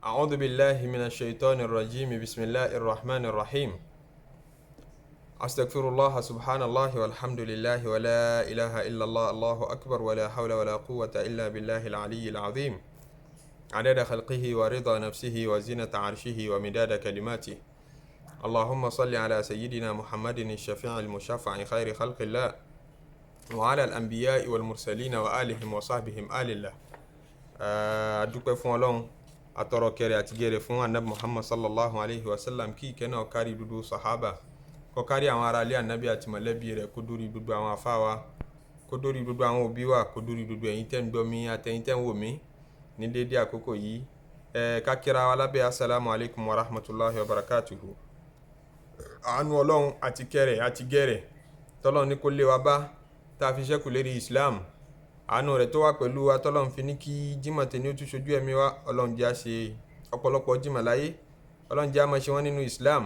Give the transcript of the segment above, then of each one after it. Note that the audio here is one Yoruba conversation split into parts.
أعوذ بالله من الشيطان الرجيم بسم الله الرحمن الرحيم أستغفر الله سبحان الله والحمد لله ولا إله إلا الله الله أكبر ولا حول ولا قوة إلا بالله العلي العظيم عدد خلقه ورضا نفسه وزنة عرشه ومداد كلماته اللهم صل على سيدنا محمد الشفيع المشفع خير خلق الله وعلى الأنبياء والمرسلين وآلهم وصحبهم آل الله أدوك فون atọrọ kẹrẹ àti gẹrẹ fún anabi muhammad sallallahu alayhi wa sallam kí ìkẹ́ náà kárí gbogbo sahaba kó kárí àwọn ará ilé anabi àti mọ̀lẹ́bí rẹ̀ kó dórí gbogbo àwọn àfáà wa kó dórí gbogbo àwọn òbí wa kó dórí gbogbo ẹ̀yin tẹ́ ń gbọ́ mi àtẹ̀yin tẹ́ ń wò mí ní déédéé àkókò yìí ká kíra wa lábẹ́ assalamu alaykum wa rahmatulahi wa barakatuhu. àánú ọlọ́run àti kẹrẹ àti gẹrẹ tọ́lọ́run ní kó lé wa bá tá a fi ṣẹ́kù lérí islam àánú rẹ̀ tó wà pẹ̀lú wa tọ́lọ́run fi ní kí jímọ̀ tẹ̀ ní ó tún ṣojú ẹ̀mí wa ọlọ́run jẹ́ àṣe ọ̀pọ̀lọpọ̀ jímọ̀ láyé ọlọ́run jẹ́ àmọ́ ṣe wọ́n nínú islam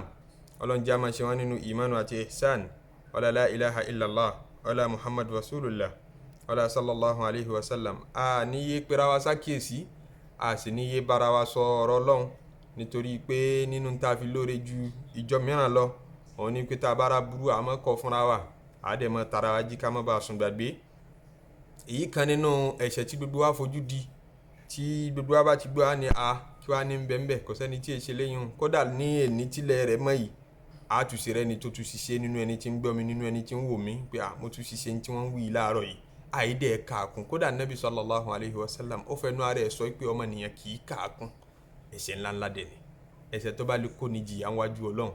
ọlọ́run jẹ́ àmọ́ ṣe wọ́n nínú ìmánu àti ihsan wala la ilaha illallah wala muhammad rasulullah wala sallallahu alayhi wa sallam a níye pera wa sákìyèsí a sì níye bára wa sọ ọ̀rọ̀ ọlọ́run nítorí pé nínú tá a fi lóore ju ìjọ mìíràn lọ òun ní pé tá a bára burú àmọ́ kọ fúnra wa àdèmọ́ tara wa jí ká má bàa sùn gbàgbé èyí kan nínú ẹ̀ṣẹ̀ tí gbogbo wa fojú di tí gbogbo wa bá ti gbọ́ á ní a kí wàá ní bẹ́ẹ̀ kò sẹ́ni tí èṣe lẹ́yìn kódà ní èní tílẹ̀ rẹ̀ mọ́ yìí a tù sí rẹ̀ ni tó tù ṣiṣẹ́ nínú ẹni tí ń gbọ́ mi nínú ẹni tí ń wò mí pé mo tù ṣiṣẹ́ tí wọ́n ń wí láàárọ̀ yìí àìdẹ́ kàákùn kódà nabi sallallahu alayhi wa sallam ó fẹ́ nú ara ẹ̀ sọ pé ọmọnìyàn kì í kàákùn ẹ̀ṣẹ̀ ńláńlá dẹ̀ ni ẹ̀ṣẹ̀ tó bá lè kó ní jìyà wájú ọlọ́run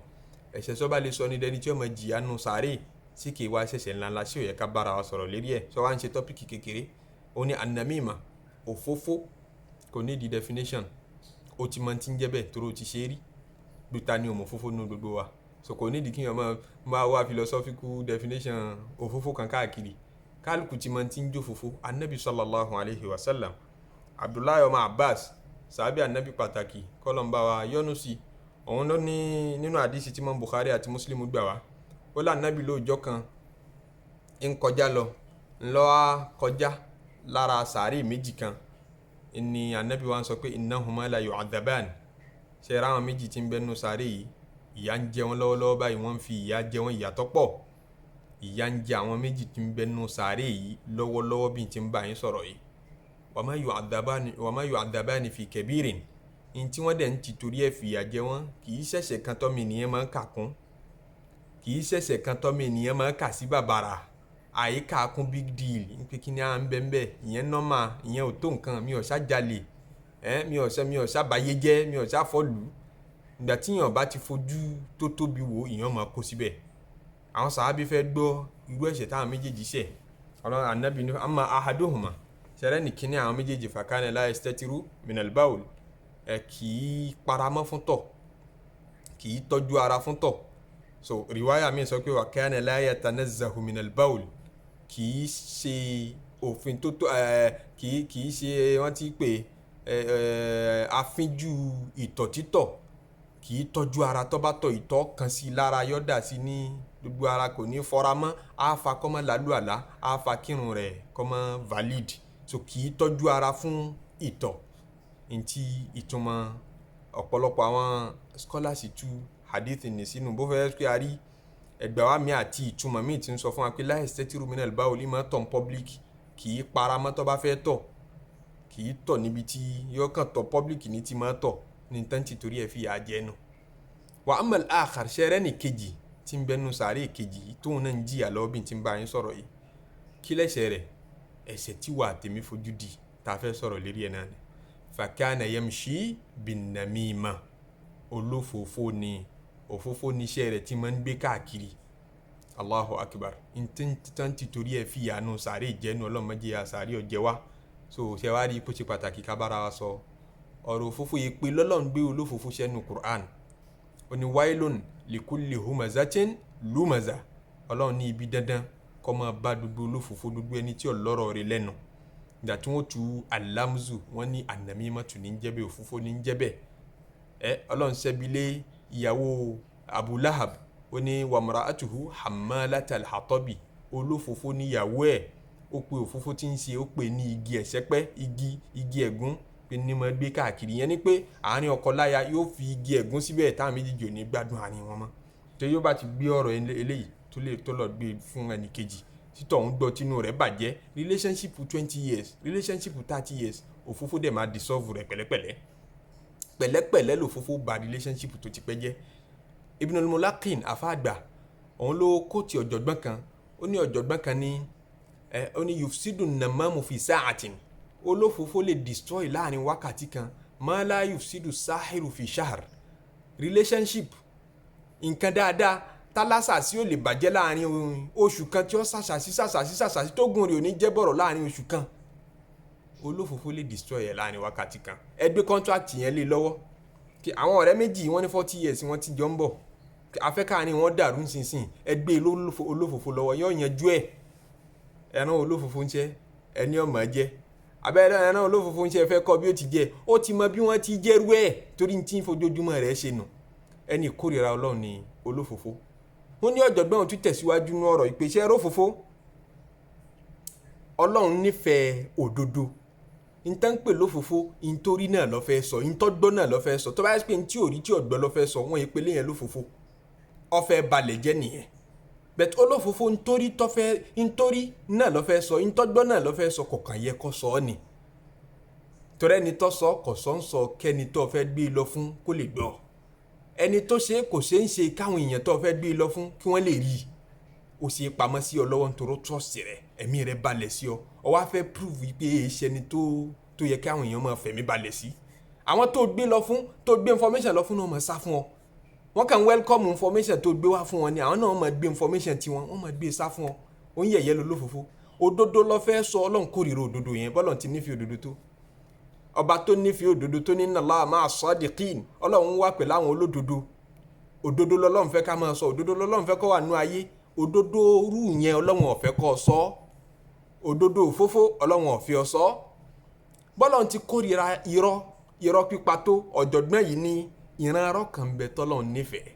ẹ̀ṣẹ̀ tó bá lè sọ ní dẹni tí ó máa jìyà nù sàárè sí kì í wá ṣẹ̀ṣẹ̀ ńláńlá sí ó yẹ ká bára wa sọ̀rọ̀ lérí ẹ̀ sọ wá ń ṣe tọ́pìkì kékeré ó ní anamima òfófó kò ní di definition ó ti mọ tí ń jẹ́ bẹ́ẹ̀ tó o ti ṣe é rí gbúta ní òmò òfófó nínú gbogbo wa so kò ní di kí ọmọ máa wá philosophical definition òfófó kan káàkiri kálukú ti mọ tí ń jó òfófó anabi sallallahu alayhi wa sallam abdullahi ọmọ abbas sàbí anabi pàtàkì kọlọmbà wa yọ́nú sí òun ló ní nínú àdìsí tí mọ bukhari àti muslim gbà wá ó lá anabi lóòjọ́ kan ń kọjá lọ ńlọ́wọ́ kọjá lára sàárè méjì kan ni anabi wa sọ pé innahuma la yu'adhaban ṣe ra àwọn méjì tí ń bẹnu sàárè yìí ìyà ń jẹ wọn lọ́wọ́lọ́wọ́ báyìí wọ́n fi ìyà jẹ wọn ìyà tó pọ̀ ìyà ń jẹ àwọn méjì tí ń bẹnu sàárè yìí lọ́wọ́lọ́wọ́ bí ti ń bá yín sọ̀rọ̀ yìí wa ma yu'adhabani fi kabirin ní tí wọ́n dẹ̀ ń ti torí ẹ̀ fi ìyà jẹ wọn kì í ṣẹ̀ṣẹ̀ kan tọ́mi ènìyàn máa ń kà kún kì í ṣẹ̀ṣẹ̀ kan tọ́mi ènìyàn máa ń kà sí bàbàrà àyíká kún big deal pé kí ni à ń bẹ́ẹ̀ ìyẹn nọ́mà ìyẹn ò tó nǹkan mi ò ṣàjálè mi ò ṣàbàyé jẹ́ mi ò ṣàfọ́lù ìgbà tí èèyàn bá ti fojú tó tóbi wò èèyàn máa kó síbẹ̀ àwọn sàábí fẹ́ gbọ́ irú ẹ̀ṣẹ̀ táwọn méjèèjì ṣẹ̀ ọlọ́run ànábì ní amma ahaduhuma ṣẹlẹ̀ ní kíní àwọn méjèèjì fakana la yastatiru minal bawl kì í paramọ́ fún tọ̀ kì í tọ́jú ara fún tọ̀ so riwaya mi sọ pé wa kana la yatanazzahu minal bawl kì í ṣe òfin tó tó kì í ṣe wọ́n ti pè àfínjú ìtọ̀ títọ̀ kì í tọ́jú ara tó bá tọ̀ ìtọ̀ kan sí lára yọ̀dà sí ní gbogbo ara kò ní fọra mọ́ àáfa kọ́mọ làlú àlá àáfa kírun rẹ̀ kọ́mọ valid so kì í tọ́jú ara fún ìtọ̀ ntí ìtumọ̀ ọ̀pọ̀lọpọ̀ àwọn scholars tú hadith ní sínú bó fẹ́ pé a rí ẹgbẹ́ wa mi àti ìtumọ̀ mi ti ń sọ fún wa pé la yastatiru minal bawl máa tọ̀ public kì í para mọ́ tó bá fẹ́ tọ̀ kì í tọ̀ níbi tí yóò kàn tọ̀ public ní ti máa tọ̀ ní tẹ́ǹtì torí ẹ̀ fi àjẹ́ nu. wa amal akhar ṣẹ́rẹ́ ní kejì tí ń bẹnu sàárè kejì tóun náà ń jìyà lọ́wọ́ bí n ti ń bá yín sọ̀rọ̀ yìí kí lẹ́sẹ̀ rẹ̀ ẹ̀ṣẹ̀ tí wà tèmi fojú di tá a fẹ́ sọ̀rọ̀ lérí ẹ̀ náà ni fakana yamshi bin namima olófòófó ni òfófó níṣẹ́ rẹ̀ tí máa ń gbé káàkiri allahu akbar ntẹ́ntì torí ẹ̀ fi àánú sàárè ìjẹ́nu ọlọ́mọdé ya sàárè ọ̀jẹ̀ wa so ṣe wá rí ipò ṣe pàtàkì ká bára wa sọ ọ̀rọ̀ òfófó yìí pé lọ́lọ́run gbé olófòófó sẹ́nu Qur'an ó ní wailun likulli humazatin lumaza ọlọ́run ní ibi dandan kọ́ máa bá gbogbo olófòófó gbogbo ẹni tí ọlọ́rọ̀ rẹ̀ lẹ́nu ìgbà tí wọ́n tu alamzu wọ́n ní anamimatu ní jẹ́bẹ̀ òfófó ní jẹ́bẹ̀ ọlọ́run ṣẹ́bilé ìyàwó Abu Lahab ó ní wamra'atuhu hammalatal hatabi olófòófó níyàwó ẹ̀ ó pe òfófó tí ń ṣe ó pe ní igi ẹ̀ṣẹ́pẹ́ igi ẹ̀gún pé ní mo gbé káàkiri yẹn ni pé àárín ọkọ láya yóò fi igi ẹ̀gún síbẹ̀ táwọn méjèèjì ò ní gbádùn àárín wọn mọ́ tó yóò bá ti gbé ọ̀rọ̀ eléyìí tó lọ gbé fún ẹnì kejì títọ̀ ń gbọ́ tínú rẹ̀ bàjẹ́ relationship 20 years relationship 30 years òfófó dẹ̀ máa dissolve rẹ̀ pẹ̀lẹ́pẹ̀lẹ́ lòfófó ba relationship tó ti pẹ́ jẹ́. Ibn al-Mulaqin àfáàgbà òun ló kóòtì ọ̀jọ̀gbọ́n kan ó ní ọ̀jọ̀gbọ́n kan ní ó ní yufsidu namamu fi sa'atin olófófó lè destroy láàrin wákàtí kan ma la yufsidu sahiru fi shahr. Relationship nǹkan dáadáa tálásàsí ò lè bàjẹ́ láàrin oṣù kan tí ó sàṣàsí tó gùn rí ò ní jẹ́ bọ̀rọ̀ láàrin oṣù kan olófófó lè destroy ẹ̀ láàrin wákàtí kan. Ẹ gbé contract yẹn lé lọ́wọ́ kí àwọn ọ̀rẹ́ méjì wọ́n ní 40 years wọ́n ti jọ ń bọ̀ afẹ́ká ni wọ́n dàrú nísinsìnyí ẹ gbé olófófó lọ́wọ́ yóò yanjú ẹ̀ ẹran olófófó ń ṣe ẹni ọmọ jẹ́ abẹ́rẹ́ ẹran olófófó ń ṣe fẹ́ kọ́ bí ó ti jẹ́ ó ti mọ bí wọ́n ti jẹ́rú ẹ̀ torí tí ń fojoojúmọ́ rẹ̀ ṣe nù ẹni ìkórìíra Ọlọ́run ni olófófó. Wọ́n ní ọ̀jọ̀gbọ́n tún tẹ̀síwájú nínú ọ̀rọ̀ ìpèsè rófófó Ọlọ́run nífẹ̀ẹ́ òdodo nǹkan pè lófófó nítorí náà ló fẹ́ sọ ntọ́gbọ́ náà ló fẹ́ sọ tó bá yẹ pé ntí òrí tí ọ̀gbọ́ ló fẹ́ sọ wọ́n yẹ pé léyìn lófófó ó fẹ́ balẹ̀ jẹ́ nìyẹn bẹ́ẹ̀ olófófó nítorí náà ló fẹ́ sọ ntọ́gbọ́ náà ló fẹ́ sọ kọ̀ọ̀kan yẹ kó sọ ọ́ ni torí ẹni tó sọ kò sọ ń sọ kẹ́ni tó fẹ́ gbé lọ fún kó lè gbọ́ ẹni tó ṣe kò ṣe ń ṣe káwọn èèyàn tó fẹ́ gbé lọ fún kí wọ́n lè rí ó ṣe pamọ́ sí ọ lọ́wọ́ nítorí trust rẹ̀ ẹ̀mí rẹ̀ balẹ̀ sí ọ wá fẹ́ prove pé èṣẹ́ ni tó yẹ káwọn èèyàn máa fẹ̀mí balẹ̀ sí àwọn tó gbé lọ fún tó gbé information lọ fún náà máa sá fún ọ wọ́n kàn welcome information tó gbé wá fún wọn ni àwọn náà máa gbé information tiwọn wọ́n máa gbé sá fún ọ ó ń yẹ̀yẹ́ lọ lófófó òdodo ló fẹ́ sọ Ọlọ́run kórìíra òdodo yẹn bọ́lọ̀ ti nífẹ̀ẹ́ òdodo tó ọba tó nífẹ̀ẹ́ òdodo tó ní inna Allaha ma'a sadiqin Ọlọ́run wà pẹ̀lú àwọn olódodo òdodo lọ́lọ́run fẹ́ ká máa sọ òdodo lọ́lọ́run fẹ́ kó wà nú ayé òdodo rú yẹn Ọlọ́run ò fẹ́ kó sọ òdodo òfófó Ọlọ́run ò fẹ́ sọ bọ́lọ̀ ti kórìíra irọ́ pípa tó ọ̀jọ̀gbọ́n yìí ní ìran arọ́ kan bẹ tọ́lọ́run nífẹ̀ẹ́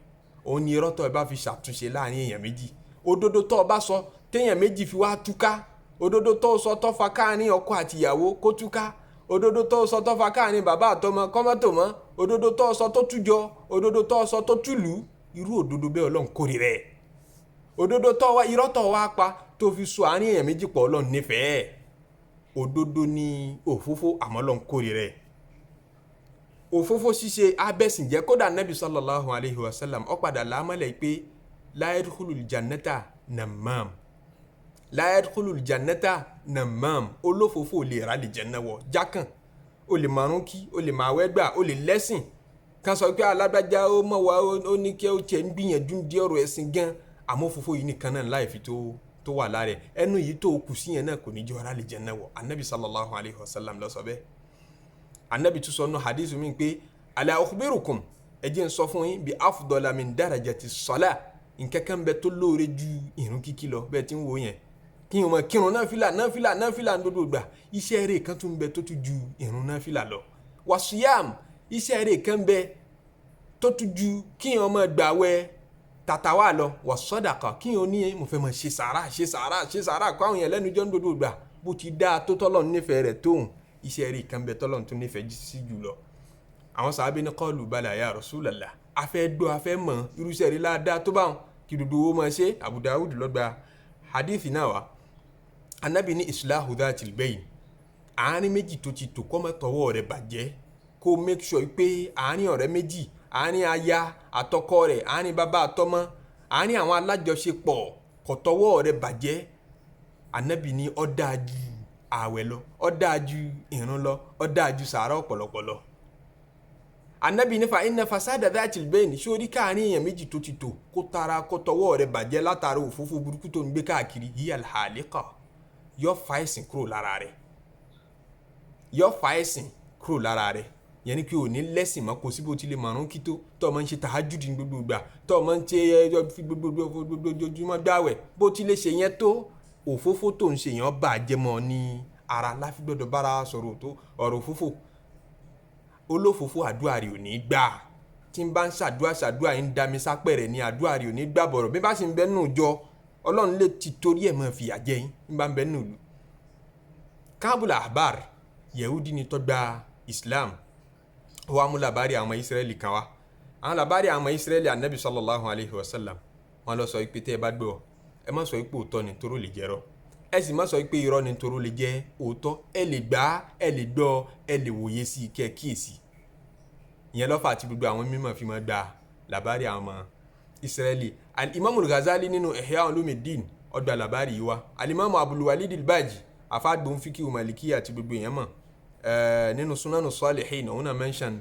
òun ni irọ́ tó ẹ bá fi ṣàtúnṣe láàrin èèyàn méjì òdodo tó o bá sọ téèyàn méjì fi wá túká òdodo tó o sọ tó fa káàrin ọkọ àtìyàwó kó túká òdodo tó o sọ tó fa káàrin bàbá àtọmọ kọ́mọ́tò mọ́ òdodo tó o sọ tó tújọ òdodo tó o sọ tó túlù irú òdodo bẹ́ẹ̀ Ọlọ́run kórìíra ẹ̀ òdodo tó wá irọ́ tó wá pa tó fi sọ àárín èèyàn méjì pọ̀ Ọlọ́run nífẹ̀ẹ́ òdodo ni òfófó àmọ́ Ọlọ́run kórìíra ẹ̀ òfófó ṣíṣe abẹ́sìnjẹ́ kódà Nabi sallallahu alayhi wa sallam ó padà lámọ́lẹ̀ pé la yadkhulul jannata namam la yadkhulul jannata namam olófófó lè ra lè jẹ́nà wọ̀ jákàn o lè márùn kí o lè máa wẹ́gbà o lè lẹ́sìn kan sọ pé alágbájá ó mọ̀ wá ó ní kí ó tiẹ̀ ń gbìyànjú di ọ̀rọ̀ ẹ̀sìn gan àmọ́ òfófó yìí nìkan náà láì fi tó wà lára ẹ̀ ẹnu yìí tó kù sí yẹn náà kò ní jẹ́ ara lè jẹ́nà wọ̀ Anabi sallallahu alayhi wa sallam ló sọ bẹ́ẹ̀ Anabi tún sọ nù hadithu mi pé ala ukhbirukum ẹ jẹ́ n sọ fún yín bí afdala min darajati salah nkankan bẹ tó lóore ju ìrun kíkí lọ bẹ́ẹ̀ tí ń wo yẹn kí n mọ kírun náfìlà ńdodo gbà iṣẹ́ rẹ̀ kan tún bẹ tó tún ju ìrun náfìlà lọ wasiyam iṣẹ́ rẹ̀ kan bẹ tó tún ju kí n mọ gbààwẹ̀ tàtàwà lọ wasadaqa kí n ní mo fẹ́ mọ ṣe sàárà kó àwọn yẹn lẹ́nu jọ ńdodo gbà bó ti dáa tó tọ́lọ̀ nífẹ̀ẹ́ rẹ̀ tóun iṣẹ́ rẹ̀ kan bẹ tọ́lọ̀ tún nífẹ̀ẹ́ sí jù lọ àwọn sàábé ní qalu bala ya Rasulallah afẹ́ gbọ́ afẹ́ mọ̀ irúṣẹ́ rí ládàá tó bá wọn kí dúdú owó máa ṣe Abu Dawud lọ́gba hadith náà wá Anabi ní islahu dhatil bayn àárín méjì tó ti tò kọ́mọ́ tọwọ́ rẹ̀ bàjẹ́ kó make sure pé àárín ọ̀rẹ́ méjì àárín aya àtọkọ rẹ̀ àárín bàbá àtọmọ àárín àwọn alájọṣepọ̀ kò tọwọ́ rẹ̀ bàjẹ́ Anabi ní ó dáa ju ààwẹ̀ lọ ó dáa ju ìrun lọ ó dáa ju sàárà ọ̀pọ̀lọpọ̀ lọ Anabi nífa iná fasada dhatil bayn sórí káàrin èèyàn méjì tó ti tò kó tara kó tọwọ́ rẹ̀ bàjẹ́ látara òfófó burúkú tó ń gbé káàkiri hiya al-haliqa yọ fa ẹ̀sìn kúrò lára rẹ̀ yẹn ni pé ò ní lẹ́sìn mọ́ kó síbò tí lè márùn kí tó máa ń ṣe tahajjudi ní gbogbo ìgbà tó máa ń ṣe ẹjọ́ fi gbogbo ojoojúmọ́ gbààwẹ̀ bó ti lè ṣe yẹn tó òfófó tó ń ṣe yẹn bàjẹ́ mọ́ ní ara láfi gbọ́dọ̀ bára sọ̀rọ̀ tó ọ̀rọ̀ òfófó olófófó àdúrà rẹ̀ ò ní gbà tí n bá ń ṣàdúrà ń dá mi sápẹ̀rẹ̀ ní àdúrà rẹ̀ ò ní gbà bọ̀rọ̀ bí bá sì ń bẹ nù jọ Ọlọ́run lè ti torí ẹ̀ mọ́ fìyà jẹ yín ń bá ń bẹ nù lù. Kábùl Ahbar Yehudi ni tó gba Islam ó wá mú làbárí àwọn ọmọ Israẹli kan wá. Àwọn làbárí àwọn ọmọ Israẹli Ànábì sallallahu alayhi wa sallam wọ́n lọ sọ pé tẹ́ ẹ bá gbọ́ ẹ má sọ pé òótọ́ ni toró lè jẹ́rọ́, ẹ sì má sọ pé irọ́ ni toró lè jẹ́ òótọ́, ẹ lè gbà, ẹ lè gbọ́, ẹ lè wòye sí kẹ́ kíyèsí. Ìyẹn ló fà àti gbogbo àwọn mímọ̀ fi máa gba làbárí àwọn ọmọ Israẹli. Al-Imam al-Ghazali nínú Ihya Ulumuddin ó gba làbárí yìí wá. Al-Imam Abul Walid al-Baji àfáàgbọ̀n fíkìwù Màlíkì àti gbogbo èèyàn mọ̀ nínú Sunanu Salihin òun náà mention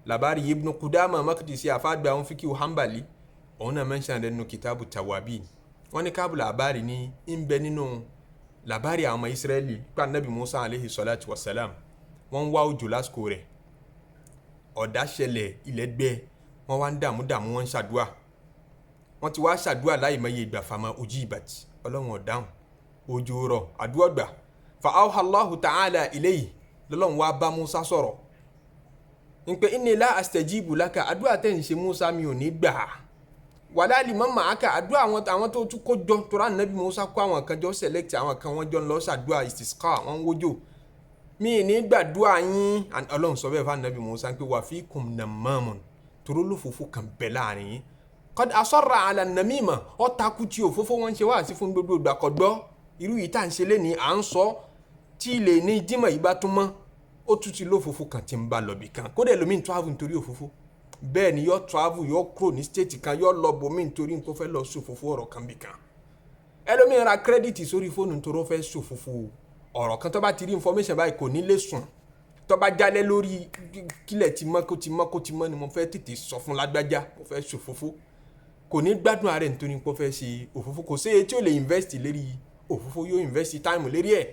làbárí Ibn Qudama Maqdisi àfáàgbọ̀n fíkìwù Hanbali òun náà mention nínú Kitabu Tawabin. Wọ́n ní káàbù làbárí ní ń bẹ nínú làbárí àwọn ọmọ Israẹli pé Ànábì Musa alayhi salatu wassalam wọ́n wá òjò lásìkò rẹ̀, ọ̀dá ṣẹlẹ̀, ilẹ̀ gbẹ, wọ́n wá ń dààmú wọ́n ń ṣàdúà, wọ́n ti wá ṣàdúà láì mọye ìgbà fama ujibat, Ọlọ́run ọ̀dáhùn, òjò rọ̀, àdúà gbà. Fa awha Allahu ta'ala ilayhi, lọ́lọ́run wá bá Musa sọ̀rọ̀ ń pé inni la astajibu laka, àdúà tẹ́ ń ṣe Musa mi ò ní gbà, wala liman ma'aka, àdúà àwọn tó tún kó jọ torá Ànábì Musa kó àwọn kan jọ select àwọn kan wọ́n jọ ń lọ ṣàdúà istisqa, wọ́n ń wójò, mi ní gbàdúà yín. Ọlọ́run sọ bẹ́ẹ̀ fún Ànábì Musa pé wa fikum nammamun, toró lófòfó kan bẹ láàrin yín, qad asarra ala namima, ó takú tí òfófó wọn ṣe wá sí fún gbogbo ìgbà kò gbọ́. Irú yìí tá à ń ṣe lénìí à ń sọ tí ilé ní jímọ̀ yìí bá tún mọ́ ó tún ti lófòfó kan tí ń bá lọ bì kan, kódà ẹlòmíì travel nítorí òfófó, bẹ́ẹ̀ ni yóò travel yóò kúrò ní state kan yóò lọ bòmíì nítorí nǹkan fẹ́ lọ sòfófó ọ̀rọ̀ kan bì kan. Ẹlòmíì ra credit sórí fóònù nítorí ó fẹ́ sòfófó ọ̀rọ̀ kan, tó bá ti rí information báyìí kò ní lè sùn, tó bá jálẹ̀ lórí kílẹ̀ ti mọ́ ni mo fẹ́ tètè sọ fún lágbájá mo fẹ́ sòfófó, kò ní gbádùn ààrẹ nítorí pé ó fẹ́ ṣe òfófó. Kò sí èyí tí ó lè invest lérí òfófó, yóò invest time lérí ẹ̀.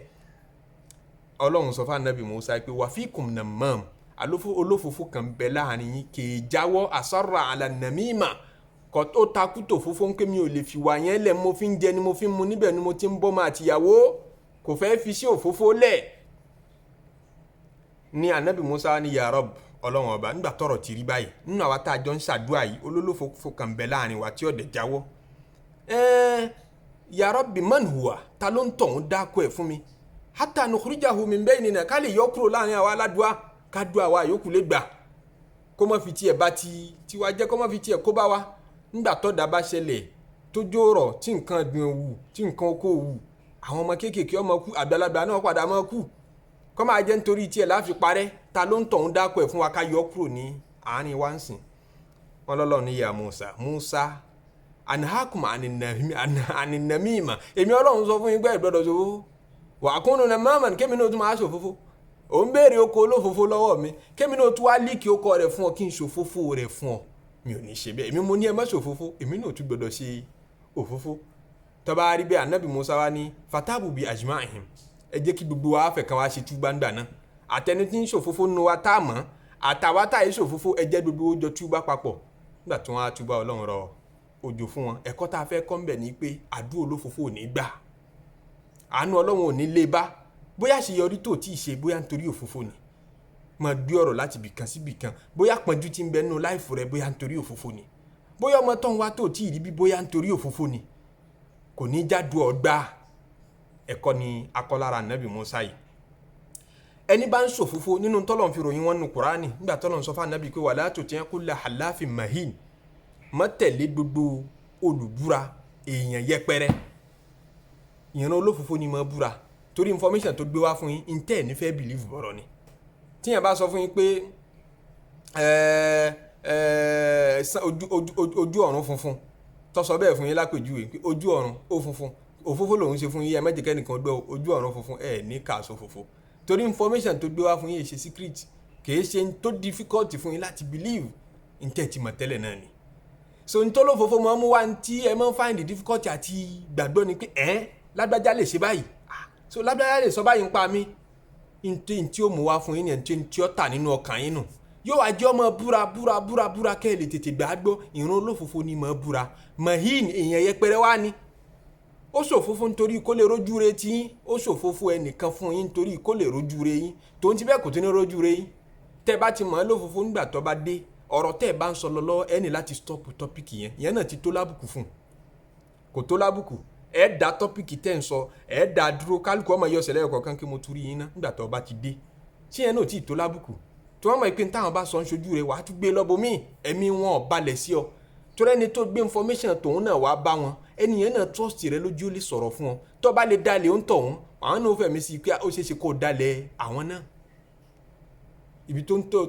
Ọlọ́run sọ fún Ànábì Musa pé wa fikum nammam, olófófó kan bẹ láàrin yín, kì í jáwọ́ asarra ala namima, kò tó takú tó fófó ń pé mi ò lè fi wà yẹn lẹ̀, mo fi ń jẹ ni mo fi ń mu, níbẹ̀ ni mo ti ń bọ́ máa tìyàwó, kò fẹ́ fi sí òfófó lẹ̀. Ní Ànábì Musa ní ya Rabb, Ọlọ́run ọba, nígbà tọ́rọ̀ ti rí báyìí nínú àwa tá a jọ ń ṣàdúrà yìí olólófófó kan bẹ láàrin wa tí ó dẹ̀ jáwọ́. Ya Rabbi man huwa, ta ló ń tọ̀hún dákọ̀ ẹ̀ fún mi, hatta nukhrijahu min baynina, ká lè yọ kúrò láàrin àwa aládùá, ká dùn àwa yòókù lè gbà, kó má fi tiẹ̀ bá tiwa jẹ́, kó má fi tiẹ̀ kó bá wa. Nígbà tó dá bá ṣẹlẹ̀ tó jórọ̀ tí nǹkan gbìn òwú tí nǹkan oko òwú, àwọn ọmọ kéékèèké ọmọ kú, àgbàlagbà náà padà máa kú, kó máa jẹ́ nítorí tiẹ̀ láfi parẹ́. Ta ló ń tọ̀hún dákọ̀ ẹ̀ fún wa ká yọ kúrò ní àárín wa ń sìn. Wọ́n lọ́lọ́ ní ya Musa anhakum aninamima, èmi Ọlọ́run sọ fún yín pé ìgbọ́dọ̀ ṣòfófó, wa akunu namaman, kémi náà tún máa ṣòfófó. Ò ń béèrè oko olófófó lọ́wọ́ mi, kémi náà tún wá líkì oko rẹ̀ fún ọ, kí n ṣòfófó rẹ̀ fún ọ. Mi ò ní ṣe bẹ́ẹ̀, èmi mo ní ẹ má ṣòfófó, èmi náà tún gbọ́dọ̀ ṣe òfófó. Tó bá rí bẹ́ẹ̀ Ànábì Musa wá ní fatabu bi ajma'ihim, ẹ jẹ́ kí gbogbo wa fẹ́ kan wá ṣe túbá ńgbà náà. Àtẹni tí ń ṣòfófó nu wa tá a mọ̀, àtàwa tá a yẹ ṣòfófó, ẹ jẹ́ gbogbo jọ túbá papọ̀. Nígbà tí wọ́n á túbá, Ọlọ́run rọ òjò fún wọn. Ẹ̀kọ́ tá a fẹ́ kọ́ ń bẹ̀ ni pé àdúrà olófófó ò ní gbà, àánú Ọlọ́run ò ní lé bá, bóyá àṣeyọrí tó tí ì ṣe bóyá nítorí òfófó ni, máa gbé ọ̀rọ̀ láti bìkan sí bìkan, bóyá pọ́njú tí ń bẹ nínú láìfù rẹ bóyá nítorí òfófó ni, bóyá ọmọ tó ń wá tó tí ì rí bí bóyá nítorí òfófó ni, kò ní jádùn ọgbà. Ẹ̀kọ́ ni akọ́lára Ànábì Musa yìí. Ẹni bá ń ṣòfófó nínú tọ́lọ̀ fi ròyìn wọn nínú Kùránì, nígbà tọ́lọ̀ ń sọ fún Ànábì pé wala tuti' kulla halafin mahin, má tẹ̀lé gbogbo olùbúra èèyàn yẹpẹrẹ. Ìran olófófó ni má búra torí information tó gbé wá fún yín intẹ́ ní fẹ́ believe bọ̀rọ̀ ni. Tíyẹn bá sọ fún yín pé ojú ọ̀run funfun, tó sọ bẹ́ẹ̀ fún yín lápèjúwe pé ojú ọ̀run ó funfun, òfófó lòun ṣe fún yín, ẹ má jẹ́ kẹ́nìkan gbọ́ ojú ọ̀run funfun, ẹ ní káàsó fòfó torí information tó gbé wá fún yín ṣe secret, kìí ṣe tó difficult fún yín láti believe, intẹ́ ti mọ̀ tẹ́lẹ̀ náà ni. So n tó ló fòfó mọ́ mú wá tí ẹ mọ́ find the difficult àti gbàgbọ́ ni pé lágbájá lè ṣe báyìí, so lágbájá lè sọ báyìí ń pa mí, tí ó mú wá fún yín ni tí ó tà nínú ọkàn yín nù, yóò wá jẹ́ ọmọ búra kẹ́ ẹ lè tètè gbàgbọ́. Ìran olófófó ni mọ̀ búra, mahin èèyàn yẹpẹrẹ wá ni. Ó ṣòfófó nítorí kó lè rójú re tí yín, ó ṣòfófó ẹnìkan fún yín nítorí kó lè rójú re yín, tó ń ti bẹ́ẹ̀ kò tó ní rójú re yín. Tẹ́ bá ti mọ̀ ẹ́ lófófó nígbà tó bá dé ọ̀rọ̀ tẹ́ ẹ bá ń sọ lọ́wọ́ ẹni láti stop tọ́pìkì yẹn náà ti tó lábùkù fún, kò tó lábùkù. Ẹ dá tọ́pìkì tẹ́ ń sọ, ẹ dá dúró, kálukú ọmọ yọ ṣẹlẹ̀ ọ̀kọ̀ọ̀kan kí mo tún rí yín ná nígbà tó bá ti dé, tí yẹn náà ti tó lábùkù. tí wọ́n mọ̀ pé táwọn bá sọ ń ṣojú rẹ̀ wàá tún gbé lọ́bọ̀mí ẹ̀mí wọn ò balẹ̀ sí ọ torí ẹni tó gbé information tòun náà wàá bá wọn ẹnìyẹn náà trust rẹ lójú ó lè sọ̀rọ̀ fún ọ tó bá lè dalẹ̀ ó ń tọ̀hún àwọn náà ó fẹ̀mí sí pé ó ṣeéṣe kó dalẹ̀ àwọn náà ibi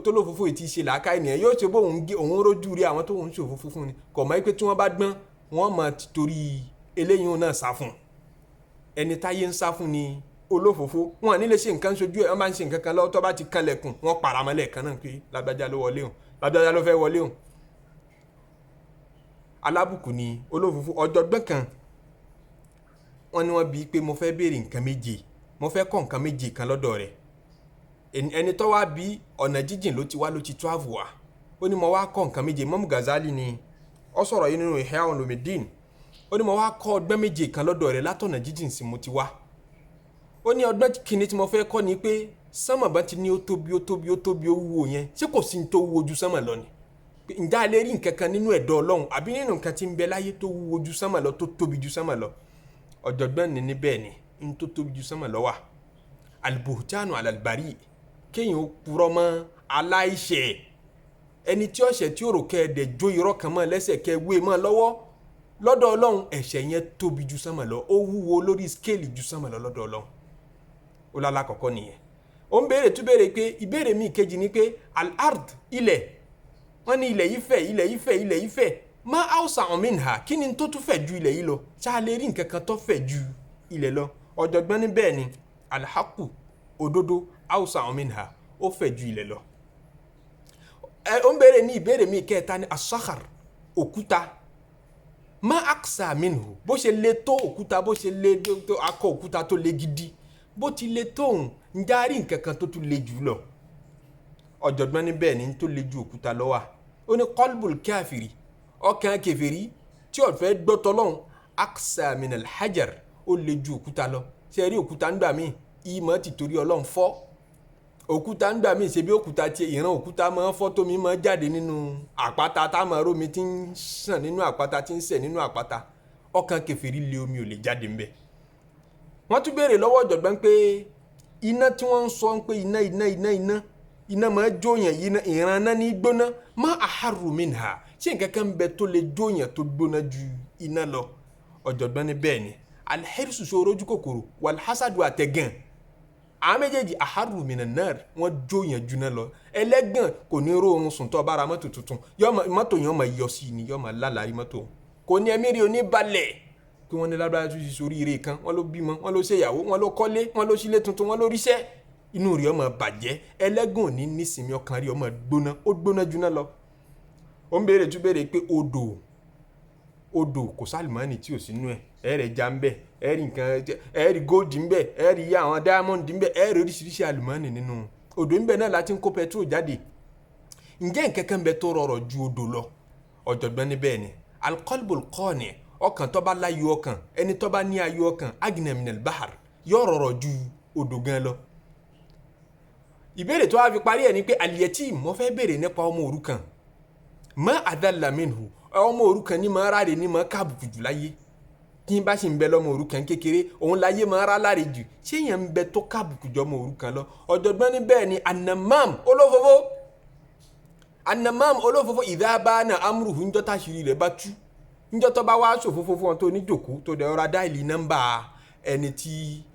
tó lófófó yìí ti ṣe làákà ènìyàn yóò ṣe bó òun rójú rí àwọn tó ń ṣòfófó fún ni kò mọ̀ pé tí wọ́n bá gbọ́n wọ́n mọ̀ torí eléyìí náà sá fún ẹni táyé ń sá fún ni olófófó wọn ní lè ṣe nǹkan ṣojú ẹ wọn bá ń ṣe nǹkan kan lọ́wọ́ tó bá ti kanlẹ̀kùn wọn paramọ́lẹ̀ kan náà pé lágbájá ló wọlé hàn lágbájá ló fẹ́ wọlé hàn alábùkù ni olófófó ọ̀jọ̀gbọ́n kan wọ́n ní wọ́n bi pé mo fẹ́ béèrè nǹkan méje mo fẹ́ kọ́ nǹkan méje kan lọ́dọ̀ rẹ̀ ẹni tó wá bí ọ̀nà jíjìn ló ti wá ló ti travel wá ó ní mo wá kọ́ nǹkan méje Imam Ghazali ni ó sọ̀rọ̀ yìí nínú Ihya Ulumuddin ó ní mo wá kọ́ ọgbọ́n méje kan lọ́dọ̀ rẹ̀ látọ̀nà jíjìn sí mo ti wá ó ní ọgbọ́n kìíní tí mo fẹ́ kọ́ ni pé sánmà bá ti ní ó tóbi ó wúwo yẹn ṣé kò sí ní tó wúwo ju sánmà lọ ni ǹjẹ́ a lè rí nǹkan kan nínú ẹ̀dọ̀ Ọlọ́run àbí nínú nǹkan tí ń bẹ láyé tó wúwo ju sánmà lọ tó tóbi ju sánmà lọ ọ̀jọ̀gbọ́n ní bẹ́ẹ̀ ni ń tó tóbi ju sánmà lọ wà al-buhtanu ala al-bari kéèyàn purọ́ mọ́ aláìṣẹ̀ ẹni tí ọ̀ṣẹ̀ tí ó rò kẹ́ ẹ̀dẹ̀ jó irọ́ kan mọ́ lẹ́sẹ̀ kẹ́ wé mọ́ lọ́wọ́ lọ́dọ̀ Ọlọ́run ẹ̀ṣẹ̀ yẹn tóbi ju sánmà lọ ó wúwo lórí skéèlì ju sánmà lọ lọ́dọ̀ Ọlọ́run ó lálá kọ̀kọ́ nìyẹn ó ń béèrè tún béèrè pé ìbéèrè mi kejì ni pé al-ard ilẹ̀ wọ́n ní ilẹ̀ yìí fẹ̀ má awsa minha kí ni tó tún fẹ̀ ju ilẹ̀ yìí lọ ṣáà lè rí nǹkan kan tó fẹ̀ ju ilẹ̀ lọ ọ̀jọ̀gbọ́n ní bẹ́ẹ̀ ni al-haqqu òdodo awsa minha ó fẹ̀ ju ilẹ̀ lọ ó ń béèrè ní ìbéèrè mi kẹta ní as-sakhar òkúta má aksa minhu bó ṣe le tó òkúta bó ṣe le tó akọ òkúta tó le gidi bó ti le tóun ń járí nǹkan kan tó tún le jù lọ ọ̀jọ̀gbọ́n ní bẹ́ẹ̀ ni tó le ju òkúta lọ wà ó ní qalbul káfìrí ọkàn kèfèrí tí ó fẹ́ gbọ́ t'Ọlọ́run aksa minal hajar ó le ju òkúta lọ ṣe rí òkúta ńgbà míì ìmọ̀ ti torí Ọlọ́run fọ́ òkúta ńgbà míì ṣe bí òkúta tí ìran òkúta máa ń fọ́ tómi máa jáde nínú àpáta tá máa rómi tí ń sàn nínú àpáta tí ń sẹ̀ nínú àpáta ọkàn kèfèrí lé omi ò lè jáde ńbẹ̀ wọ́n tún béèrè lọ́wọ́ ọ̀jọ̀gbọ́n pé iná tí wọ́n ń sọ pé iná máa jóyàn iná ìran náà ní gbóná má aharru minha ṣé nǹkan kan bẹ tó lè jóyàn tó gbóná ju iná lọ ọ̀jọ̀gbọ́n ní bẹ́ẹ̀ ni alhirsu sọ̀rọ̀ ojú kòkòrò walhasadu àtẹ̀gàn àwọn méjèèjì aharru minan nar wọ́n jóyàn juná lọ ẹlẹ́gàn kò ní róorun sùn tó bára mọ́tò tuntun mọ́tò yẹn máa yọ sí ni yọ́ máa lálàrí mọ́tò kò ní ẹ̀mí rí oníbalẹ̀ kí wọ́n ní lábára tó ti sórí ire kan wọ́n ló bímọ wọ́n ló ṣèyàwó wọ́n ló kọ́lé wọ́n ló sílé tuntun wọ́n ló ríṣẹ́ inú rí ọmọ bàjẹ́ ẹlẹ́gàn ò ní nísìmí ọkàn rí ọmọ gbóná ó gbóná juná lọ ó ń béèrè tún béèrè pé odò kò sálùmọ́nì tí ò sínú ẹ̀ ẹ̀rẹ̀ já ń bẹ̀ ẹ̀rì nǹkan ẹ̀rì gold ń bẹ̀ ẹ̀rì àwọn diamond ń bẹ̀ ẹ̀rì oríṣiríṣi àlùmọ́nì nínú odò ń bẹ̀ náà láti ń kó petrol jáde ǹjẹ́ nǹkan kan bẹ tó rọrọ̀ ju odò lọ ọ̀jọ̀gbọ́n ní bẹ́ẹ̀ ni alqalbul qani ọkàn tó bá láyọ̀ ọkàn ẹni tó bá ní ayọ̀ ọkàn agna minal bahar yóò rọrọ̀ ju odò gan lọ ìbéèrè tó wá fi parí ẹ̀ ni pé al-yatim mo fẹ́ béèrè nípa ọmọ òrukàn ma adalla minhu ọmọ òrukàn ní máa ráre ní máa káàbùkù jù láyé kí n bá sì ń bẹ lọ́mọ òrukàn kékeré òun láyé máa rá láre jù ṣé èèyàn ń bẹ tó káàbùkù jọ ọmọ òrukàn lọ ọ̀jọ̀gbọ́n ní bẹ́ẹ̀ ni anamam olófófó idha bana amruhu ńjọ́ táṣìírí rẹ̀ bá tú ńjọ́ tó bá wá ṣòfófó fún ọ tó ní jòkó tó dẹ̀ ọ̀rá dáìlì nọ́mbà ẹni tí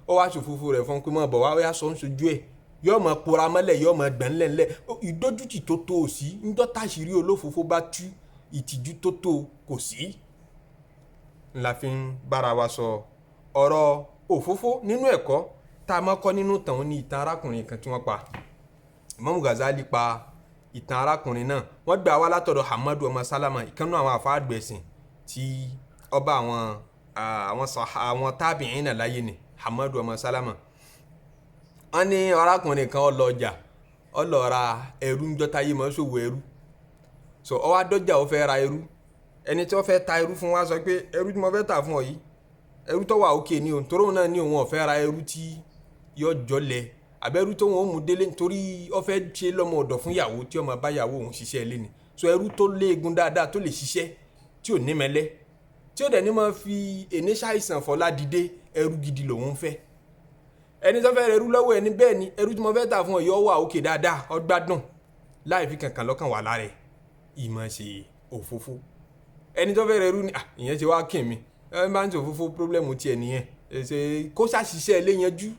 ó wá ṣòfófó rẹ̀ fún pé mọ̀ bọ̀ wá yá sọ ń sojú ẹ̀ yóò máa pora mọ́lẹ̀ yóò máa gbọ̀n lẹ́lẹ̀ ìdójútì tó tó o sí ńjọ́ táṣìírí olófófó bá tú ìtìjú tó tó kò sí. ńlá fi ń bára wa sọ ọ̀rọ̀ òfófó nínú ẹ̀kọ́ tá a máa kọ́ nínú tàn ní ìtàn arákùnrin kan tí wọ́n pa Imam Ghazali pa ìtàn arákùnrin náà wọ́n gbà wá látọ̀dọ̀ Hamadu ọmọ Salama ìkànnú àwọn àfáà àgbẹ̀sìn tí ọba àwọn tábìín náà láyé ni Hamadu ọmọ Salama wọ́n ní arákùnrin kan ó lọ ọjà ó lọ ra ẹrú ńjọ́ táyé máa ṣòwò ẹrú so ó wá dọ́jà ó fẹ́ ra ẹrú ẹni tí wọ́n fẹ́ ta ẹrú fún wa sọ pé ẹrú tí mo fẹ́ tà fún ọ yìí ẹrú tó wà òkè ni òun torí òun náà ní òun ó fẹ́ ra ẹrú tí yóò jọlẹ̀ àbẹ́rú tó wọn ó mú délé nítorí ó fẹ́ ṣe lọ́mọ ọ̀dọ̀ fún ìyàwó tí ọmọ bá ìyàwó òun ṣiṣẹ́ ilé ni so ẹrú tó léegun dáadáa tó lè ṣiṣẹ́ tí ò ní mẹ́lẹ́ tí ó dẹ̀ ní máa fi èní ṣàìsàn fọlá dìde ẹrú gidi lòun fẹ́ ẹni tó fẹ́ rẹ ẹrú lọ́wọ́ ẹni bẹ́ẹ̀ ni ẹrú tí mo fẹ́ tà fún ọ yóò wà òkè dáadáa ó gbádùn láì fi kankan lọ́kàn wà lára ẹ̀ ìmọ̀ ṣe òfófó. Ẹni tó fẹ́ rẹ rú ni ìyẹn ṣe wá kìn mi ẹ máa ń ṣe òfófó pírọ́blẹ́mù tiẹ̀ nìyẹn ṣe kó ṣàṣìṣe ilé yanjú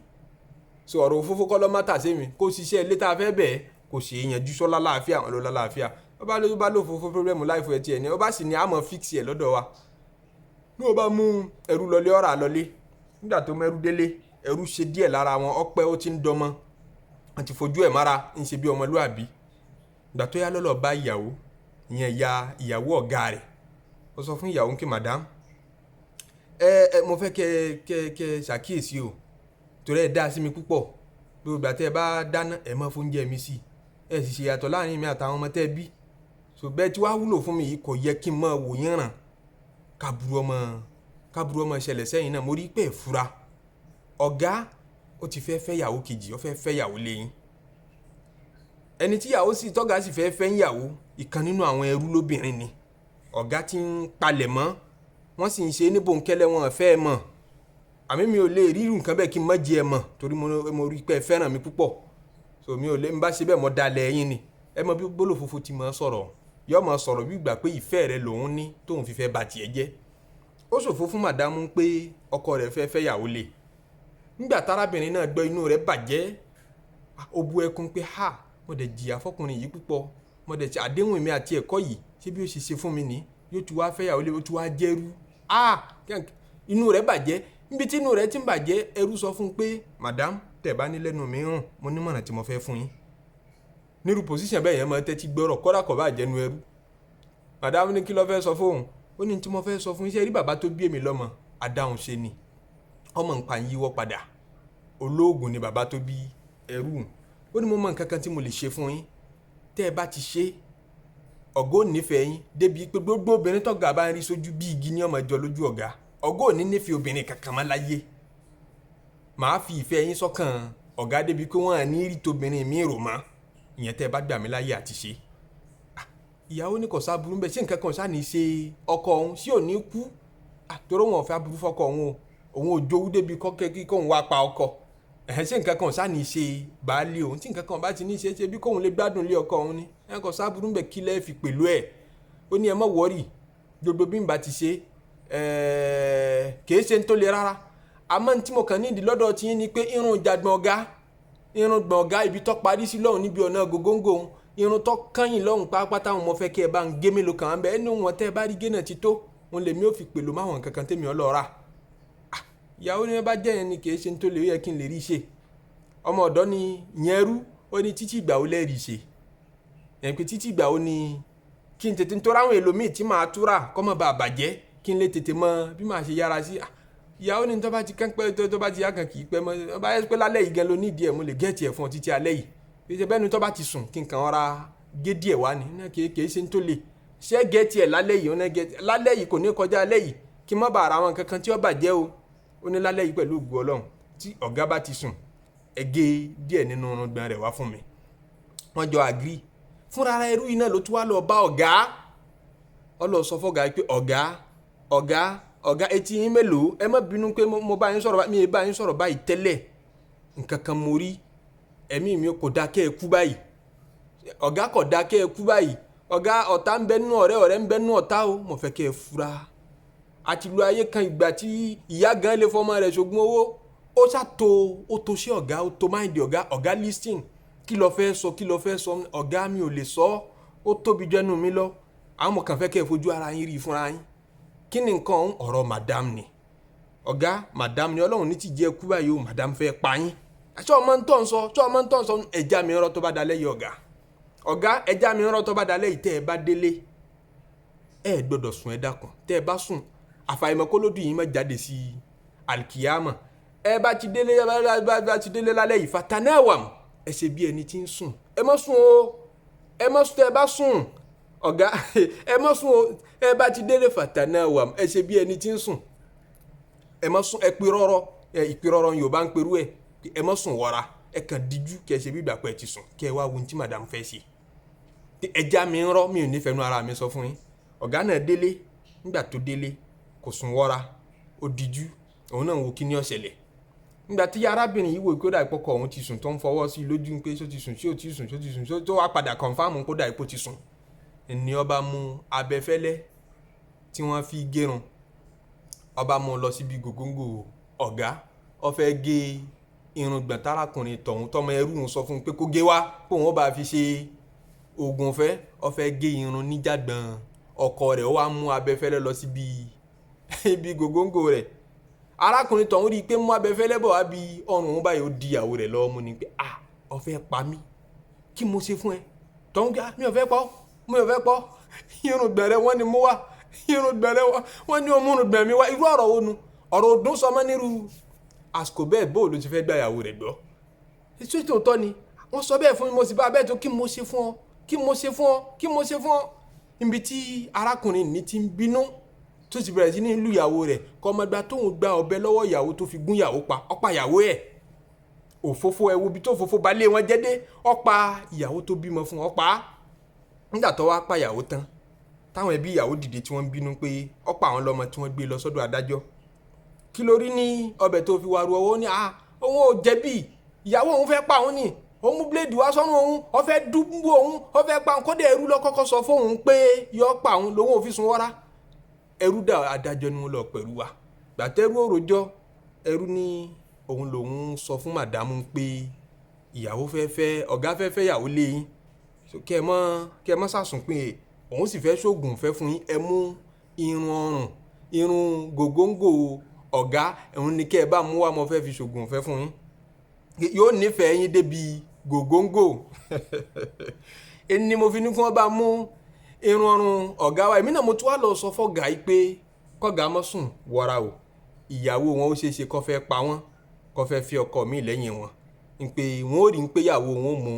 so ọ̀rọ̀ òfófó kọ́ lọ́ má tà sí mi kó ṣiṣẹ́ ilé tá a fẹ́ bẹ̀ẹ́ kò ṣe é yanjú sọ́lá láàfíà wọn lọ́lá láàfíà ó bá lò òfófó pírọ́blẹ́mù láìfọ ẹ̀ tiẹ̀ ni ó bá sì ní àmọ́ fíksì ẹ̀ lọ́dọ̀ wa ní o bá mú ẹrú lọlé ọ̀rà lọlé nígbà tó mẹ́rú délé ẹrú ṣe díẹ̀ lára wọn ọpẹ́ ó ti ń dọmọ wọn ti fojú ẹ̀ mára ń ṣe bí ọmọlúàbí ìgbà tó yá lọ́lọ́ bá ìyàwó ìyẹn ìyàwó ọ̀gá rẹ̀ ó sọ fún ìyàwó kí madam mo fẹ́ kẹ́ ṣàkíyèsí o torí ẹ dá sí mi púpọ̀ gbogbo ìgbà tẹ́ ẹ bá dáná ẹ má fóúnjẹ mi sí ẹ sì ṣe yàtọ̀ láàrin mi àtàwọn ọmọ tẹ́ ẹ bí so bẹ́ẹ̀ tí wàá wúlò fún mi yìí kò yẹ kí n máa wò yín ràn kábùrú ọmọ ṣẹlẹ̀ sẹ́yìn náà mo rí pé fura ọ̀gá ó ti fẹ́ yàwó kejì ó fẹ́ yàwó lẹ́yìn ẹni tí yàwó sì tọ́gà sì fẹ́ yàwó ìkan nínú àwọn ẹrú lóbìnrin ni ọ̀gá ti ń palẹ̀ mọ́ wọ́n sì ń ṣe ní bòńkẹ́lẹ́ wọn fẹ́ mọ̀ àmì mi ò lè rí irú nǹkan bẹ́ẹ̀ kí n má jẹ ẹ mọ̀ torí mo rí pé ẹ fẹ́ràn mi púpọ̀ so mi ò lè ń bá ṣe bẹ́ẹ̀ mọ́ dalẹ̀ ẹyin ni ẹ mọ bí gbólófófó ti máa sọ̀rọ̀ yọ máa sọ̀rọ̀ bí ìgbà pé ìfẹ́ rẹ lòun ní tóun fi fẹ́ ba tiẹ̀ jẹ́ ó ṣòfò fún màdámù pé ọkọ rẹ̀ fẹ́ yàwó lé nígbà tárábìnrin náà gbọ́ inú rẹ̀ bàjẹ́ ó bú ẹkún pé mo dẹ̀ jìyà fọkùnrin yìí púpọ̀ mo dẹ̀ ti àdéhùn mi àti ẹ̀kọ́ yìí ṣé bí ó ṣe ṣe fún mi ní yóò ti wá fẹ́ yàwó lé ó ti wá jẹ́rú inú rẹ̀ bàjẹ́ níbi tí inú rẹ̀ ti ń bàjẹ́ ẹrú sọ fún un pé madam tẹ̀ bá ní lẹ́nu mi hàn mo nímọ̀ràn tí mo fẹ́ fún yín nírú pòsíṣàn bẹ́ẹ̀ yẹn máa tẹ́tí gbọ́rọ̀ kọ́dà kọ́ bá jẹ́nu ẹrú madam ní kí ló fẹ́ sọ fóun ó ní tí mo fẹ́ sọ fún iṣẹ́ rí bàbá tó bí èmi lọ́mọ adáhùn ṣe ni ọmọ nǹkan yíwọ́ padà olóògùn ni bàbá tó bí ẹrú ó ní mo mọ nǹkan kan tí mo lè ṣe fún yín tẹ́ ẹ bá ti ṣe ọ̀gá ò nífẹ̀ẹ́ yín débi pé gbogbo obìnrin tọ́gà bá ń rí sójú bí igi ní ọmọ ìjọ lójú ọ̀gá ò ní nífẹ̀ẹ́ obìnrin kankan mọ́ láyé màá fi ìfẹ́ yín sọ́kàn ọ̀gá débi pé wọ́n á ní rí tóbìnrin mi rò mọ́ ìyẹn tẹ́ ẹ bá gbà mí láyé àti ṣe ìyàwó ní kò sá burú bẹ́ẹ̀ ṣé nǹkan kan ṣáà ní ṣe ọkọ òun sí ò ní kú àtòrò wọn fẹ́ aburú fọkọ òun ò jowú débi kọ́kẹ́ kí kóun wá pa ọkọ ṣé nǹkan kan ṣáà ní ṣe baálé òun tí nǹkan kan bá ti ní ṣe bí kóun lè gbádùn lé ọkọ òun ni ẹ kò sá burú bẹ́ẹ̀ kí lẹ́ẹ̀ fi pẹ̀lú ẹ̀ ó ní ẹ má wọ́rì gbogbo bí n bá ti ṣe kìí ṣe ń tó le rárá àmọ́ tí mo kàn nídìí lọ́dọ̀ tí yín ni pé irun gbọ̀n ọ̀gá ibi tó parí sí lọ́hùn níbi ọ̀nà gògóńgò irun tó kányìn lọ́hùn pápátá wọn mo fẹ́ kí ẹ bá ń gé mélòó kan bẹ́ẹ̀ ní wọn tẹ́ ẹ bá rí gé náà ti tó wọn lèmi ò fi pèlò máwọn kankan tèmi ọlọ́ọ̀ra ìyàwó ni wọn bá jẹ́ yẹn ni kìí ṣe ń tó lè yẹ kí n lè rí ṣe ọmọ ọ̀dọ́ ni yẹn rú ó ní títí ìgbà wo lẹ́ẹ̀rí ṣe yẹn pé títí ìgbà wo ni kí n tètè ń tó ráwọn èlòmíì tí màá túrà kọ́ mọ́ bá bàjẹ́ kí n lè tètè mọ bí màá ṣe yára sí ìyàwó ni tó bá ti kán pẹ́ tó bá ti yá kan kì í pẹ́ mọ́ ọ bá yẹ pé lálẹ́ yìí gan ló nídìí ẹ̀ mo lè gẹ́ẹ̀tì ẹ̀ fún ọ títí alẹ́ yìí bí ṣe bẹ́ẹ̀ ni tó bá ti sùn kí n kàn ọ́ra gé díẹ̀ wá ni kìí ṣe ń tó le ṣé gẹ́ẹ̀tì ẹ̀ lálẹ́ yìí ó ní gẹ́ẹ̀tì lálẹ́ yìí kò ní kọjá alẹ́ yìí kí n má bàa ra àwọn kankan tí ó bàjẹ́ o ó ní lálẹ́ yìí pẹ̀lú ògùn ọlọ́run tí ọ̀gá bá ti sùn ẹ gé díẹ̀ nínú ọgbọ́n rẹ̀ wá fún mi wọ́n jọ àgírí fúnra ara ẹrú yìí náà ló tún wá lọ bá ọ̀gá ọlọ́ sọ fọ́gà pé ọ̀gá etí yín mélòó ẹ má bínú pé mo bá yín sọ̀rọ̀ mi ì bá yín sọ̀rọ̀ báyìí tẹ́lẹ̀ nǹkan kan mo rí ẹ̀mí mi kò dákẹ́ ẹ kú báyìí ọ̀gá kò dákẹ́ ẹ kú báyìí ọ̀gá ọ̀tá ń bẹ nínú ọ̀rẹ́ ń bẹ nínú ọ̀tá o mo fẹ́ kẹ́ ẹ fura àti lu ayé kan ìgbà tí ìyá gan lè fọmọ rẹ̀ ṣògùn owó ó ṣàtò ó tó sí ọ̀gá ó tó máìndì ọ̀gá listing kí ló fẹ́ sọ ọ̀gá mi ò lè sọ ó tóbi jẹ́nu mi lọ àwọn ọmọ kan fẹ́ kẹ́ ẹ fojú ara yín rí fúnra yín kí ni nǹkan ọ̀rọ̀ madam ni ọ̀gá madam ni ọlọ́run ní ti jẹ́ kú báyìí o madam fẹ́ pa yín àti ọmọ ń tọ́ ń sọ ẹja mi rọ́ tó bá dalẹ̀ yìí ọ̀gá ẹja mi rọ́ tó bá dalẹ̀ yìí tẹ́ ẹ bá délé ẹ gbọ́dọ̀ sùn ẹ dákun tẹ́ ẹ bá sùn àfàìmọ̀ kó lódù yìí má jáde sí alikiyama ẹ bá ti délé lálẹ́ yìí fatanawam ẹ ṣe bí ẹni tí ń sùn ẹ má sùn o ẹ má sùn tẹ́ ẹ bá sùn ọ̀gá ẹ má sùn o ẹ bá ti délé fatanawam ẹ ṣe bí ẹni tí ń sùn ẹ má sùn ẹ ìpirọrọ Yorùbá ń perú ẹ má sùn wọra ẹ kàn díjú kẹ ṣe bí ìgbà pẹ́ ti sùn kẹ wá wo ní tí madam fẹ́ ṣe ẹja mi ń rọ mi ò nífẹ̀ẹ́ nu ara mi sọ fún yín ọ̀gá náà délé nígbà tó délé kò sùn wọra ó díjú òun náà wo kí ni ó ṣẹlẹ̀ nígbà tí arábìnrin yìí wò kó dà ìpọkọ òun ti sùn tó ń fọwọ́ sí lójú pé ṣó ti sùn ṣó ti sùn ṣó ti sùn tó wá padà kọ̀nfàmù kó dà ìpò ti sùn ni ọba mú abẹfẹ́lẹ́ tí wọ́n fi gérun ọba mú lọ síbi gògóńgò ọ̀gá ó fẹ́ gé irun gbọ̀ntárakùnrin tọ̀hún tọmọ ẹrú ń sọ fún un pé kó gé wá kó wọn bá fi ṣe oògùn fẹ́ ó fẹ́ gé irun níjàgbọ̀n ọkọ rẹ̀ ó wá mú abẹfẹ́lẹ́ lọ síbi ibi gògóńgò rẹ̀ arákùnrin tọ̀hún rí i pé mú abẹfẹ́lẹ́ bọ̀ wá bí ọrùn òun báyìí ó di ìyàwó rẹ̀ lọ́wọ́ mú ni pé ó fẹ́ pa mí kí mo ṣe fún ẹ tọ̀hún gbá mi ò fẹ́ pọ́ irun gbẹ̀rẹ̀ wọ́n ni mo wá irun gbẹ̀rẹ̀ wọ́n ní ọmọ irun gbẹ̀rẹ̀ mi wá irú ọ̀rọ̀ wo nu ọ̀rọ̀ òdùn sọmọ nírú àsìkò bẹ́ẹ̀ bó ló ti fẹ́ gba ìyàwó rẹ̀ gbọ́ ètò ìtòótọ́ ni wọ́n sọ bẹ́ẹ̀ fún mi mo sì bá bẹ́ẹ̀ tó kí mo ṣe fún ọ níbi tí arákùnrin ní ti ń bínú tó ti bẹ̀rẹ̀ sí ní lù ìyàwó rẹ̀ kọ́ ọmọdé tóun gba ọ̀bẹ lọ́wọ́ ìyàwó tó fi gún ìyàwó pa ọ̀pá ìyàwó ẹ̀ òfófó ẹ̀wù bí tó òfófó bá lé wọn jẹ́dé ọ̀pá ìyàwó tó bímọ fún ọ̀pá nígbà tó wá pa ìyàwó tán táwọn ẹbí ìyàwó dìde tí wọ́n ń bínú pé ọ̀pá àwọn lọ́mọ tí wọ́n gbé lọ sọ́dọ̀ adájọ́ kí ló rí ní ọbẹ̀ tó fi wá ru ọwọ́ ní òun ò jẹ̀bi ìyàwó òun fẹ́ pa òun ni òun mú bíléèdì wá sọ́run òun ó fẹ́ dúbú òun ó fẹ́ pa òun kódà ẹrú lọ kọ́kọ́ sọ fóun pé yọ pa òun lòun ò fi sun wọ́rá ẹrú dà adájọ́ ni wọ́n lọ pẹ̀lú wa gbàtẹ́rú òròjọ́ ẹrú ní òun lòun sọ fún màdámù pé ìyàwó fẹ́ ọ̀gá fẹ́ ìyàwó lé yín kẹ́ ẹ mọ́ sàsùn pé òun sì fẹ́ ṣoògùn fẹ́ fún yín ẹ mú irun ọrùn irun gògóńgò ọ̀gá ẹ̀hún ni kẹ́ ẹ bá mú wá mo fẹ́ fi ṣoògùn fẹ́ fún yín yóò nífẹ̀ẹ́ yín débi gògóńgò ẹni mo fi ní kí wọ́n bá mú irun ọrùn ọ̀gá wa èmi náà mo tún wá lọ sọ fọ́gà yìí pé kọ́gà mọ́ sùn wọra o ìyàwó wọn ó ṣeéṣe kó fẹ́ pa wọ́n kó fẹ́ fi ọkọ mi lẹ́yìn wọn ń pé wọ́n ò rí ń pé ìyàwó wọn ò mú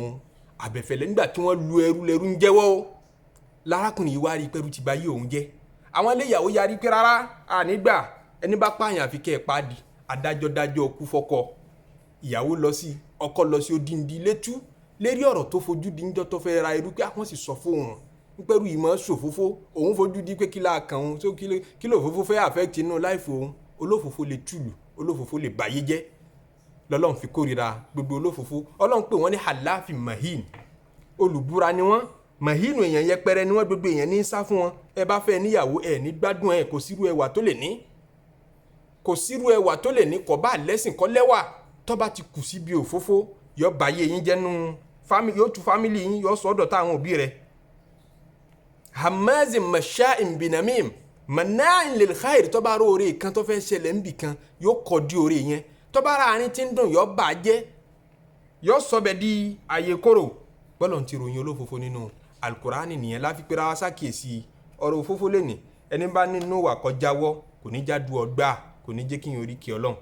abẹ́fẹ́lẹ́ nígbà tí wọ́n lu ẹrú lẹ́rú ń jẹ́wọ́ o lárákùnrin yìí wá rí pẹ́rú ti bá yí òun jẹ́ àwọn ilé ìyàwó yarí pé rárá ànígbà ẹni bá pààyàn àfi kẹ́ ẹ̀ pàdé adájọ́ dájọ́ kú fọ́kọ ìyàwó lọ sí ọkọ lọ sí odindi létú lérí ọ̀rọ̀ tó fojú di níjọ́ tó fẹ́ ra irú pé àwọn sì sọ fóun nípẹ́rù ìmọ̀ ṣòfófó òun fojú di pé kí láà kàn òun tó kí lòfófó fẹ́ àfẹ́kì inú láìfò òun olófófó lè túlù olófófó lè báyé jẹ́ lọ́lọ́run fi kórìíra gbogbo olófófó ọlọ́run pè wọ́n ní halafi mahin olùbúra ni wọ́n mahinu èèyàn yẹpẹrẹ ni wọ́n gbogbo èèyàn ní sá fún wọn ẹ bá fẹ́ níyàwó ẹ ní gbádùn ẹ kò sírú ẹwà tó lè ní kò bá lẹ́sìn kọ́ lẹ́wà tó bá ti kù síbi òfófó yọ báyé yín jẹ́nu yóò tú fámìlì yín yọ sọ́dọ̀ táwọn òbí rẹ̀ hamazin masha'in binamim mana'in lil khair tó bá róore kan tó fẹ́ ṣẹlẹ̀ níbì kan yóò kọ́ di oore yẹn tó bá ra àárín tí ń dùn yọ bàjẹ́ yọ sọbẹ̀ di àyè kóró bọ́lọ̀ ti ròyìn olófófó nínú alukurani nìyẹn láfi pé ra sákìyèsí ọ̀rọ̀ òfófó lẹ́nì ẹni bá nínú wà kọjáwọ́ kò ní jádu ọgbà kò ní jẹ́ kí n orí kí ọlọ́run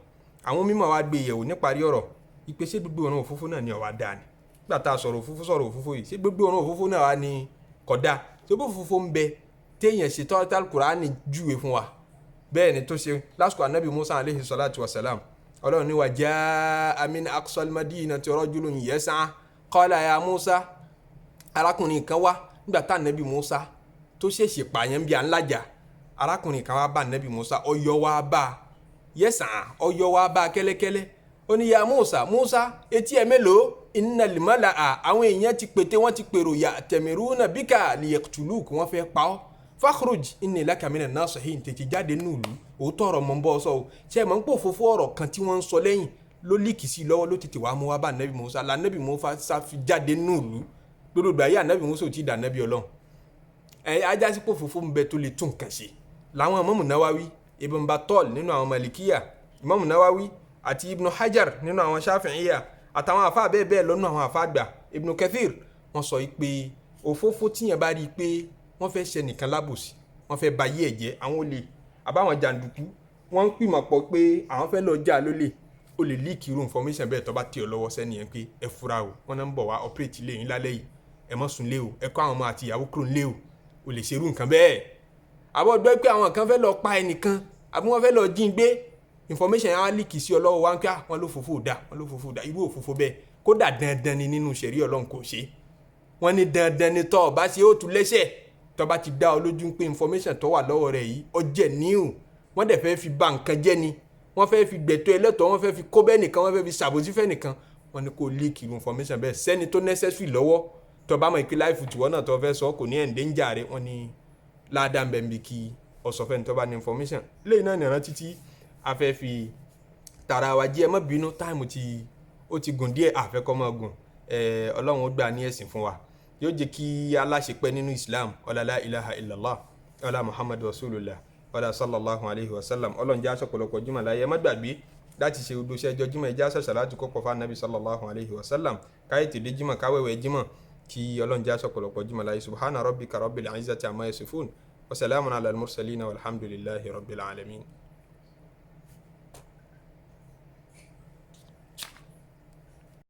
àwọn mímọ̀ wá gbé yẹ̀wò níparí ọ̀rọ̀ ìpèsè gbogbo ọ̀rọ̀ òfófó náà ni ọ̀wá dáa ni nígbà tá a sọ̀rọ̀ òfófó yìí ṣé gbogbo ọ̀rọ̀ òfófó náà wá ní kódà tó bó òfófó ń bẹ téèyàn ṣe tọ́tà alukurani júwe fún wa bẹ́ẹ̀ ni tó ṣe lásìkò anabi musa aleyhi salatu wa salam ọlọ́run ní wa jaa min aqsal madinati rajulun yas'a qala ya musa arákùnrin kan wá nígbà tá anabi musa tó ṣèṣì pààyàn bí i ńlájà arákùnrin kan wá bá anabi musa ọyọ wá bá ọyọ wá bá kẹ́lẹ́kẹ́lẹ́ ó ní ya musa etí ẹ mélòó innal mala'a àwọn èèyàn ti pété wọ́n ti pèrò ya tamiruna bika liyaqtuluk wọ́n fẹ́ pa ọ́ fakhruj inni laka minan nasihin tètè jáde nùlù òótọ́ ọ̀rọ̀ mọ̀ ń bọ́ sọ o ṣe é mọ̀ ń pò fòfó ọ̀rọ̀ kan tí wọ́n ń sọ lẹ́yìn ló líkì sí lọ́wọ́ ló tètè wá mú wá bá anabi musa la anabi musa fi jáde nùlù lódòdó ayé anabi musa ò tí ì dà anabi ọlọ́run ajá sí pò fòfó ń bẹ tó lè tún nǹkan ṣe làwọn Imamu Nawawi Ibn Battal nínú àwọn Malikiya Imamu Nawawi àti Ibn Hajar nínú àwọn Shafi'iyya àtàwọn àfáà bẹ́ẹ̀ bẹ́ẹ̀ lọ́nà àwọn àfáà àgbà Ibn Kathir wọ́n sọ pé òfófó tíyẹn bá rí i pé wọ́n fẹ́ ṣe nìkan lábòsí wọ́n fẹ́ ba yé ẹ̀jẹ̀ àwọn olè àbáwọn jàǹdùkú wọ́n ń pìmọ̀ pọ̀ pé àwọn fẹ́ lọ jà lólè ó lè líìkì irú information bẹ́ẹ̀ tó bá tẹ̀ ọ́ lọ́wọ́ sẹ́ni yẹn pé ẹ fura o wọ́n náà ń bọ̀ wá operate lé yín lálẹ́ yìí ẹ mọ́ sùn lé o ẹ kọ́ àwọn ọmọ àti ìyàwó kúrò lé o ò lè ṣerú nǹkan bẹ́ẹ̀ àbọ̀ gbọ́ pé àwọn kan fẹ́ lọ pa ẹnìkan àbí wọ́n fẹ́ lọ jí gbé information yẹn á líìkì sí ọ lọ́wọ́ wá ń ká wọ́n ló fòfò dá irú òfófó bẹ́ẹ̀ kódà dandan ni nínú ṣẹ̀rí Ọlọ́run kò ṣe wọ́n ní dandan ni tọ́ ọ bá ṣe ó tún lẹ́sẹ̀ tó bá ti dá ọ lójú pé information tó wà lọ́wọ́ rẹ̀ yìí ó jẹ́ níhù wọ́n dẹ̀ fẹ́ fi ba nǹkan jẹ́ ni wọ́n fẹ́ fi gbẹ̀tọ́ ẹlẹ́tọ̀ọ́, wọ́n fẹ́ fi kó bẹ́ẹ̀ nìkan, wọ́n fẹ́ fi ṣàbòsí fẹ́ nìkan, wọ́n ní kó leak information bẹ́ẹ̀ sẹ́ni tó necessary lọ́wọ́ tó bá mọ̀ pé láìfù tiwọn náà tó fẹ́ sọ kò ní endanger rẹ̀, wọ́n ní ládàá bẹ́ẹ̀ bí kí ọ̀sọ̀fẹ́ ní tó bá ní information. lẹ́yìn náà nìran títí a fẹ́ fi tara wa jí, ẹ má bínú táìmù ó ti gùn díẹ̀, àfẹ́kọ́ mọ́ gùn, ọlọ́run ó gbà ní ẹ̀sìn fún wa, yóò jẹ́ kí aláṣepẹ́ nínú Islam, ọlá la ilaha illallah, ọlá Muhammadu rasulullah, ọlá sallallahu alayhi wa sallam. ọlọ́run jẹ́ aṣọ pọ̀lọpọ̀ jímọ̀ láyé, ẹ má gbàgbé láti ṣe gbogbo iṣẹ́ ẹjọ́ jímọ̀, ẹjẹ́ aṣọ ṣàlátù kọ́kọ́ fún anabi sallallahu alayhi wa sallam, káyé tèdè jímọ̀ káwẹ́wẹ́ jímọ̀, kí ọlọ́run jẹ́ aṣọ pọ̀lọpọ̀ jímọ̀ láyé. subhana rabbika rabbil izzati amma yasifun wa salamun ala al-mursalin walhamdulillahi rabbil alamin.